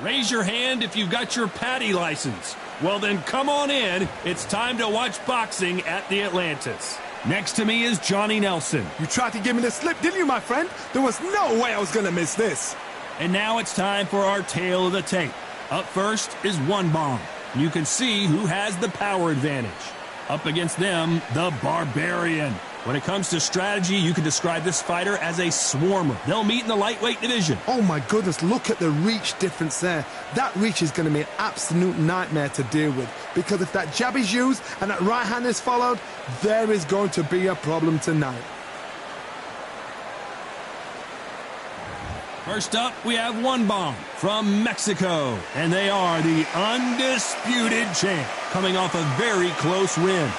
Raise your hand if you've got your Patty license. Well, then come on in. It's time to watch boxing at the Atlantis. Next to me is Johnny Nelson. You tried to give me the slip, didn't you, my friend? There was no way I was going to miss this. And now it's time for our tale of the tape. Up first is One Bomb. You can see who has the power advantage. Up against them, the Barbarian. When it comes to strategy, you can describe this fighter as a swarmer. They'll meet in the lightweight division. Oh my goodness, look at the reach difference there. That reach is going to be an absolute nightmare to deal with. Because if that jab is used and that right hand is followed, there is going to be a problem tonight. First up, we have One Bomb from Mexico. And they are the Undisputed champ, coming off a very close win.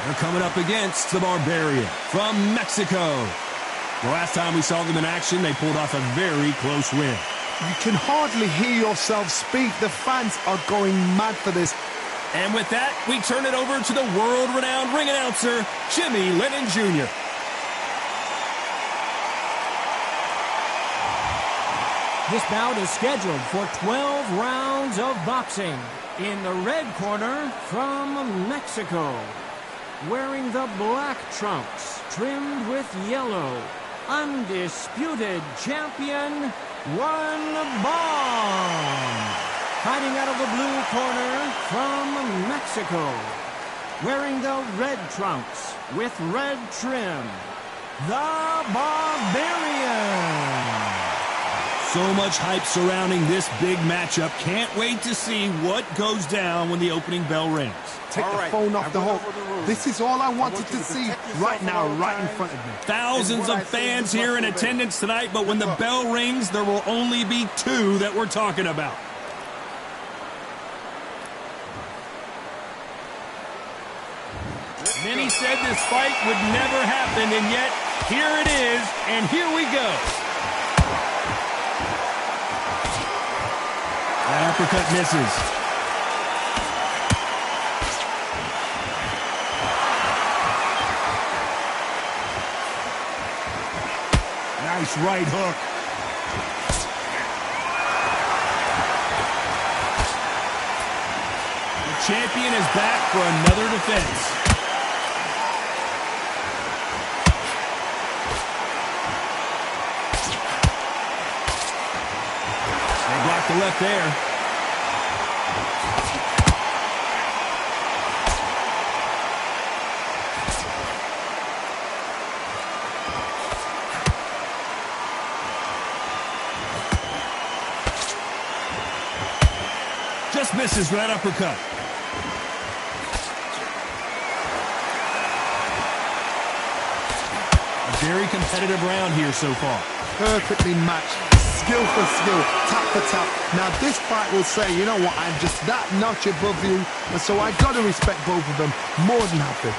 They're coming up against the Barbarian from Mexico. The last time we saw them in action, they pulled off a very close win. You can hardly hear yourself speak. The fans are going mad for this. And with that, we turn it over to the world-renowned ring announcer, Jimmy Lennon Jr. This bout is scheduled for 12 rounds of boxing. In the red corner from Mexico, wearing the black trunks trimmed with yellow, undisputed champion, One Bomb. Fighting out of the blue corner from Mexico, wearing the red trunks with red trim, the Barbarian. So much hype surrounding this big matchup. Can't wait to see what goes down when the opening bell rings. Take the phone off the hook. This is all I wanted to see right now, right in front of me. Thousands of fans here in attendance tonight, but when the bell rings, there will only be two that we're talking about. Many said this fight would never happen, and yet here it is, and here we go. That uppercut misses. Nice right hook. The champion is back for another defense. They block the left there. Just misses that uppercut. A very competitive round here so far. Perfectly matched. Skill for skill. Tap for tap. Now this fight will say, you know what, I'm just that notch above you. And so I got to respect both of them. More than happy.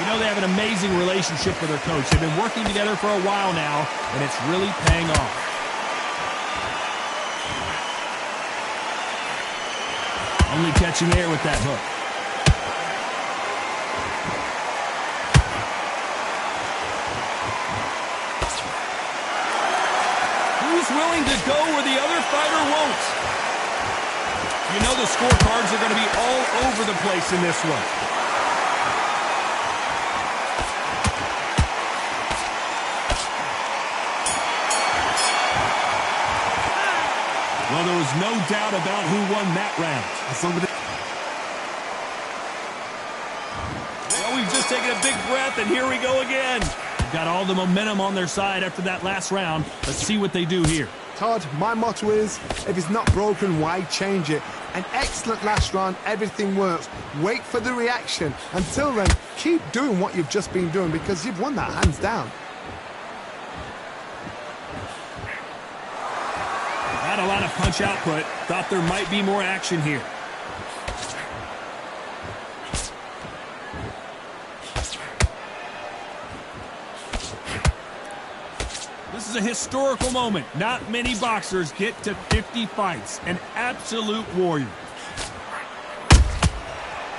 You know, they have an amazing relationship with their coach. They've been working together for a while now, and it's really paying off. Only catching air with that hook. Who's willing to go where the other fighter won't? You know the scorecards are going to be all over the place in this one. Well, there was no doubt about who won that round. Well, we've just taken a big breath, and here we go again. They've got all the momentum on their side after that last round. Let's see what they do here. Todd, my motto is, if it's not broken, why change it? An excellent last round, everything works. Wait for the reaction. Until then, keep doing what you've just been doing because you've won that hands down. Not a lot of punch output. Thought there might be more action here. This is a historical moment. Not many boxers get to 50 fights. An absolute warrior.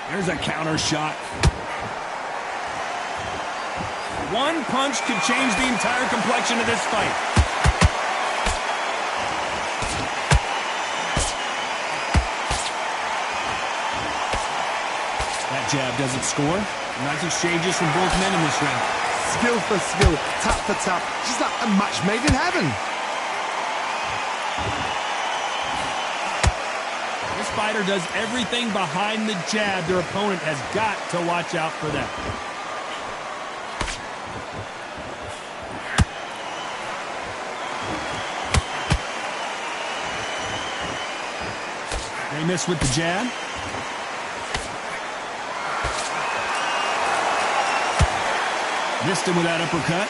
There's a counter shot. One punch could change the entire complexion of this fight. That jab doesn't score. Nice exchanges from both men in this round. Skill for skill, tap for tap, just like a match made in heaven. This fighter does everything behind the jab. Their opponent has got to watch out for that. They miss with the jab. Missed him with that uppercut.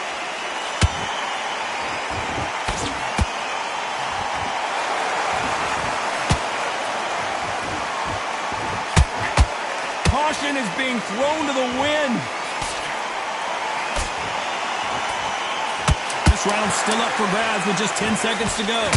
Caution is being thrown to the wind. This round's still up for grabs with just 10 seconds to go.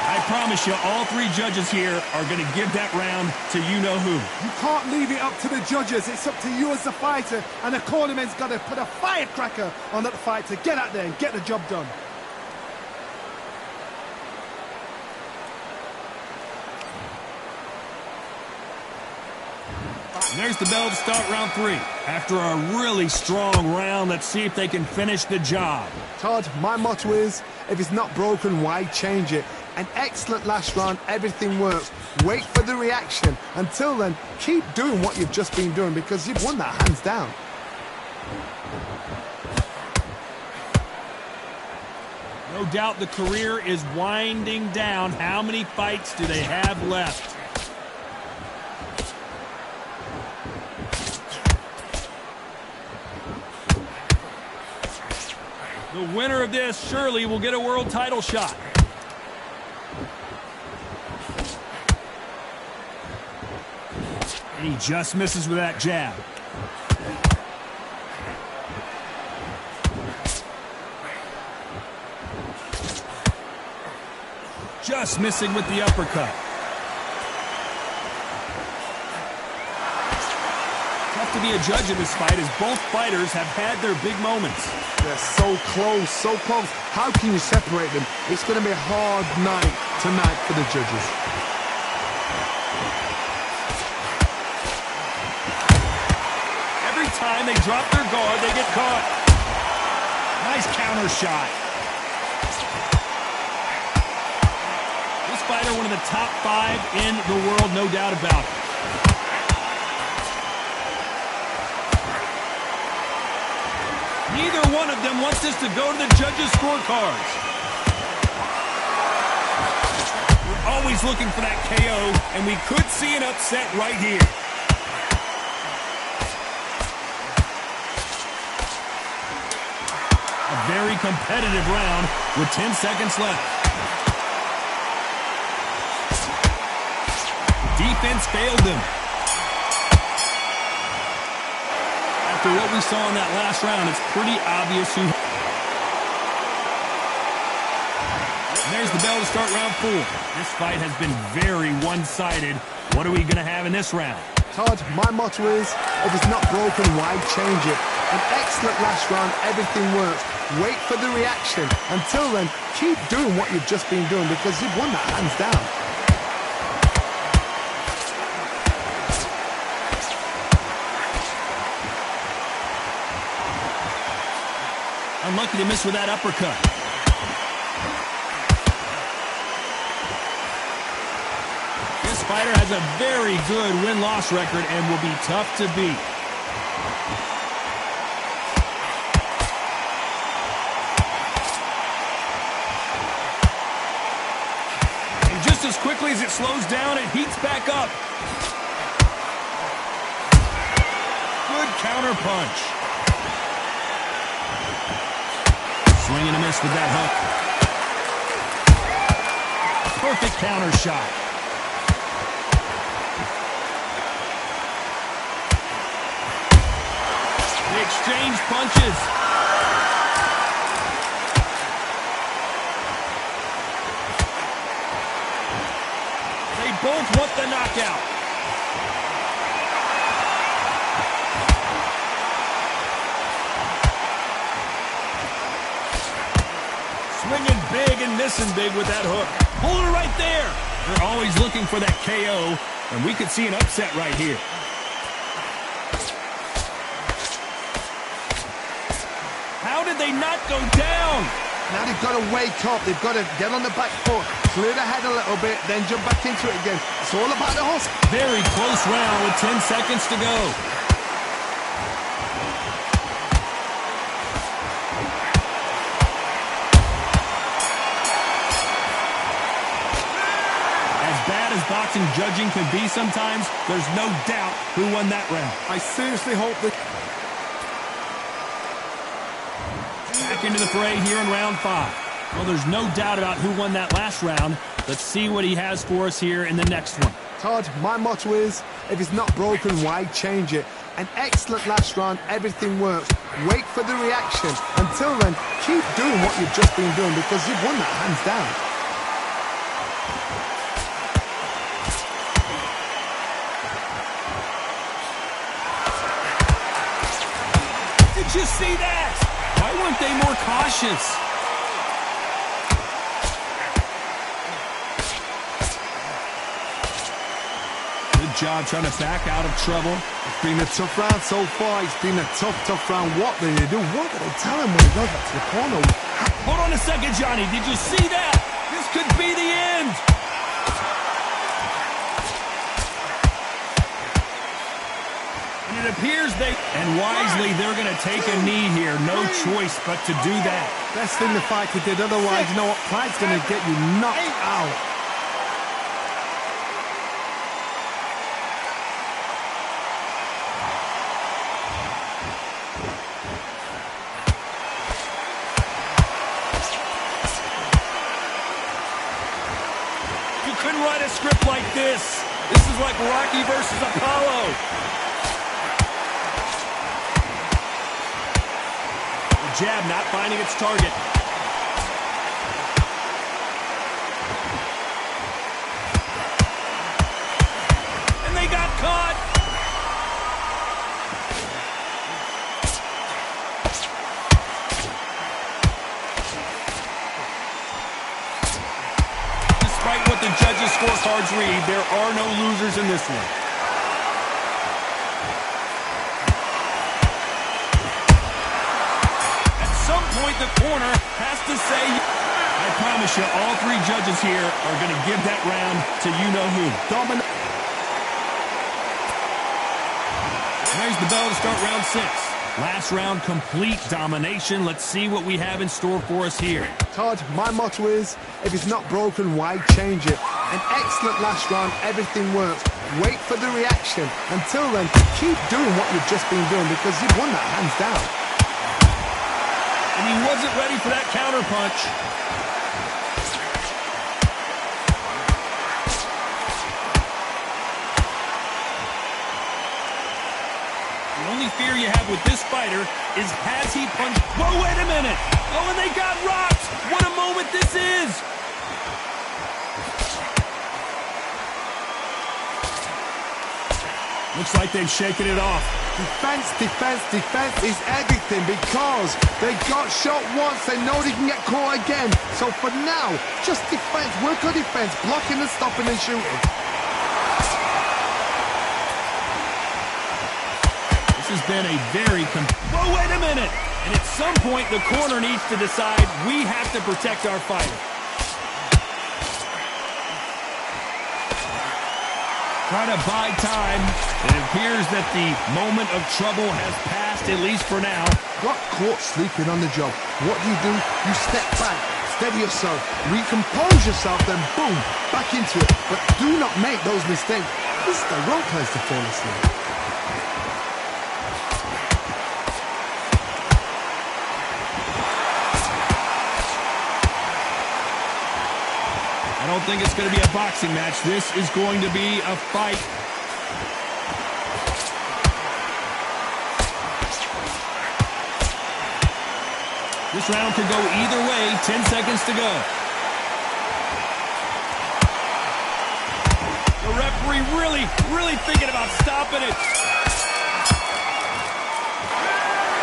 I promise you, all three judges here are going to give that round to you-know-who. You can't leave it up to the judges. It's up to you as the fighter, and the cornerman's got to put a firecracker on that fight to get out there and get the job done. And there's the bell to start round 3. After a really strong round, let's see if they can finish the job. Todd, my motto is, if it's not broken, why change it? An excellent last round, everything works. Wait for the reaction. Until then, keep doing what you've just been doing because you've won that hands down. No doubt the career is winding down. How many fights do they have left? The winner of this surely will get a world title shot. And he just misses with that jab. Just missing with the uppercut. Tough to be a judge in this fight as both fighters have had their big moments. They're so close, so close. How can you separate them? It's going to be a hard night tonight for the judges. Every time they drop their guard, they get caught. Nice counter shot. This fighter, one of the top 5 in the world, no doubt about it. Neither one of them wants this to go to the judges' scorecards. We're always looking for that KO, and we could see an upset right here. A very competitive round with 10 seconds left. Defense failed them. After what we saw in that last round, it's pretty obvious who... And there's the bell to start round 4. This fight has been very one-sided. What are we going to have in this round? Todd, my motto is, if it's not broken, why change it? An excellent last round, everything works. Wait for the reaction. Until then, keep doing what you've just been doing because you've won that hands down. Unlucky to miss with that uppercut. This fighter has a very good win-loss record and will be tough to beat. And just as quickly as it slows down, it heats back up. Good counter punch. Swing and a miss with that hook. Perfect counter shot. They exchange punches. They both want the knockout. Swinging big and missing big with that hook. Hold her right there. They're always looking for that KO, and we could see an upset right here. How did they not go down? Now they've got to wake up. They've got to get on the back foot, clear the head a little bit, then jump back into it again. It's all about the hustle. Very close round with 10 seconds to go. As bad as boxing judging can be sometimes, there's no doubt who won that round. I seriously hope that... Back into the fray here in round 5. Well, there's no doubt about who won that last round. Let's see what he has for us here in the next one. Todd, my motto is, if it's not broken, why change it? An excellent last round, everything works. Wait for the reaction. Until then, keep doing what you've just been doing because you've won that hands down. Did you see that? Why weren't they more cautious? Good job trying to back out of trouble. It's been a tough round so far. It's been a tough round. What did they do? What did they tell him when he goes back to the corner? Hold on a second, Johnny. Did you see that? This could be the end. And it appears they... And wisely, they're going to take a knee here. No choice but to do that. Best thing the fighter did. Otherwise, you know what? Pride's going to get you knocked out. You couldn't write a script like this. This is like Rocky versus Apollo. The jab not finding its target. And they got caught. Despite what the judges' scorecards read, there are no losers in this one. At some point, the corner has to say, I promise you, all three judges here are going to give that round to you-know-who. Dominant. There's the bell to start round 6. Last round, complete domination. Let's see what we have in store for us here. Todd, my motto is, if it's not broken, why change it? An excellent last round, everything works. Wait for the reaction. Until then, keep doing what you've just been doing because you've won that hands down. And he wasn't ready for that counter punch. The only fear you have with this fighter is has he punched... Whoa, wait a minute! Oh, and they got rocked! What a moment this is! Looks like they've shaken it off. Defense, defense, defense is everything because they got shot once. They know they can get caught again. So for now, just defense. Work on defense, blocking and stopping and shooting. This has been a very... Whoa, wait a minute! And at some point, the corner needs to decide we have to protect our fighter. Try to buy time. It appears that the moment of trouble has passed, at least for now. Got caught sleeping on the job. What do? You step back, steady yourself, recompose yourself, then boom, back into it. But do not make those mistakes. This is the wrong place to fall asleep. I don't think it's going to be a boxing match. This is going to be a fight. This round could go either way. 10 seconds to go. The referee really thinking about stopping it.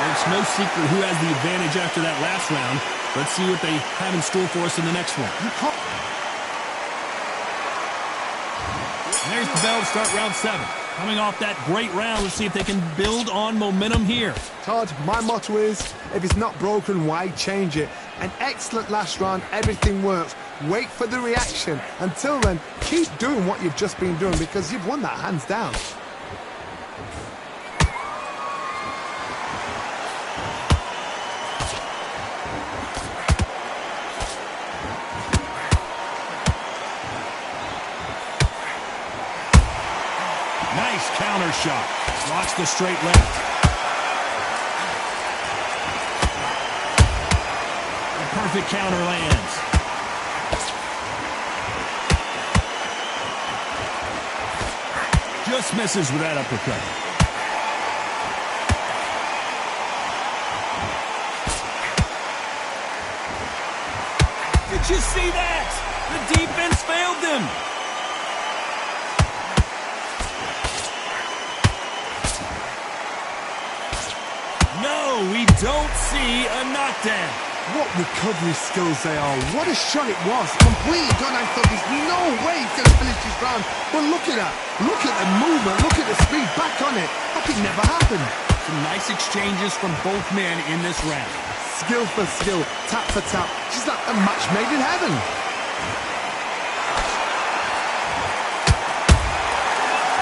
It's no secret who has the advantage after that last round. Let's see what they have in store for us in the next one. And there's the bell to start round 7. Coming off that great round, let's see if they can build on momentum here. Todd, my motto is, if it's not broken, why change it? An excellent last round, everything works. Wait for the reaction. Until then, keep doing what you've just been doing because you've won that hands down. Nice counter shot. Blocks the straight left. A perfect counter lands. Just misses with that uppercut. Did you see that? The defense failed them. No, we don't see a knockdown. What recovery skills they are. What a shot it was. Completely done. I thought there's no way he's going to finish this round. But look at that. Look at the movement. Look at the speed. Back on it. That could never happen. Some nice exchanges from both men in this round. Skill for skill. Tap for tap. Just like a match made in heaven.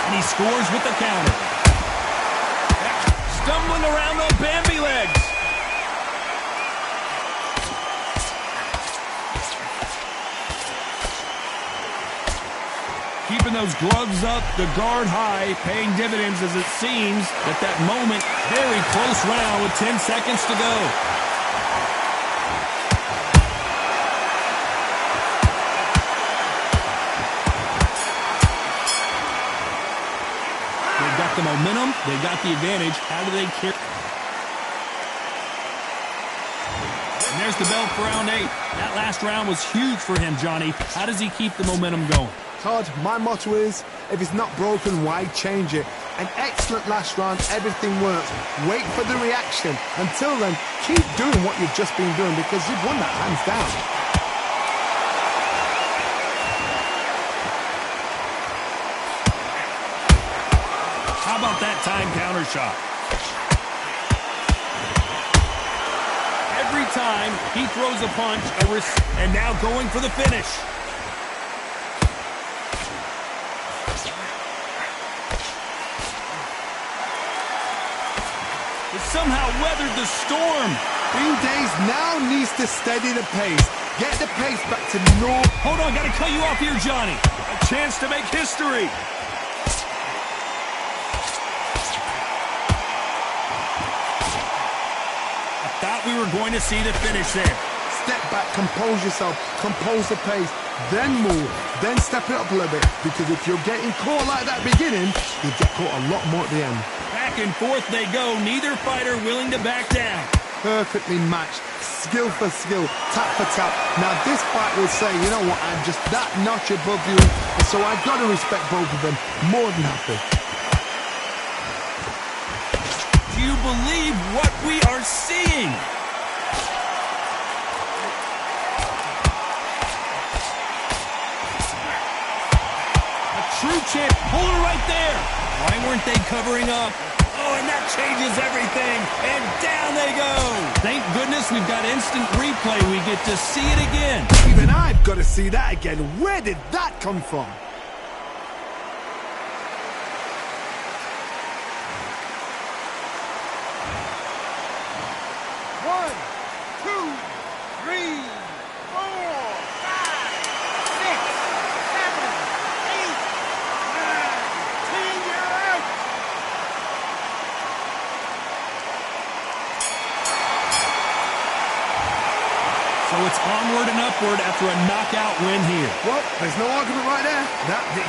And he scores with the counter. Stumbling around on Bambi legs. Keeping those gloves up, the guard high, paying dividends as it seems at that moment. Very close round with 10 seconds to go. They've got the momentum, they've got the advantage. How do they carry? And there's the bell for round 8. That last round was huge for him, Johnny. How does he keep the momentum going? Todd, my motto is, if it's not broken, why change it? An excellent last round, everything works. Wait for the reaction. Until then, keep doing what you've just been doing because you've won that hands down. How about that time counter shot? Every time he throws a punch, and now going for the finish. Somehow weathered the storm. Green Days now needs to steady the pace. Get the pace back to normal. Hold on, gotta cut you off here, Johnny. A chance to make history. I thought we were going to see the finish there. Step back, compose yourself, compose the pace, then move, then step it up a little bit. Because if you're getting caught like that beginning, you get caught a lot more at the end. Back and forth they go, neither fighter willing to back down. Perfectly matched, skill for skill, tap for tap. Now this fight will say, you know what, I'm just that notch above you, and so I've got to respect both of them more than happy. Do you believe what we are seeing? A true champ, hold her right there. Why weren't they covering up? Oh, and that changes everything. And down they go. Thank goodness we've got instant replay. We get to see it again. Even I've got to see that again. Where did that come from? One, two, three, four, five, six, seven, eight, nine, 10, you're out. So it's onward and upward after a knockout win here. Well, there's no argument right there.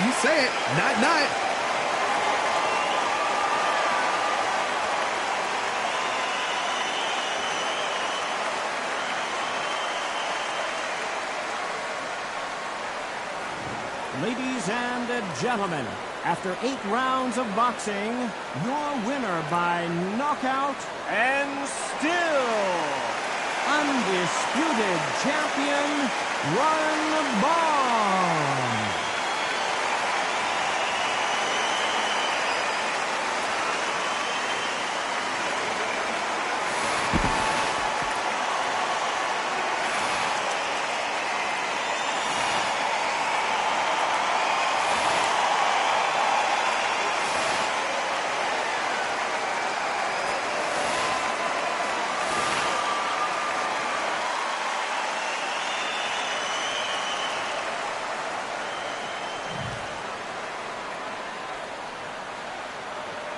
You say it. Night-night. Ladies and gentlemen, after 8 rounds of boxing, your winner by knockout and still undisputed champion, One Bomb.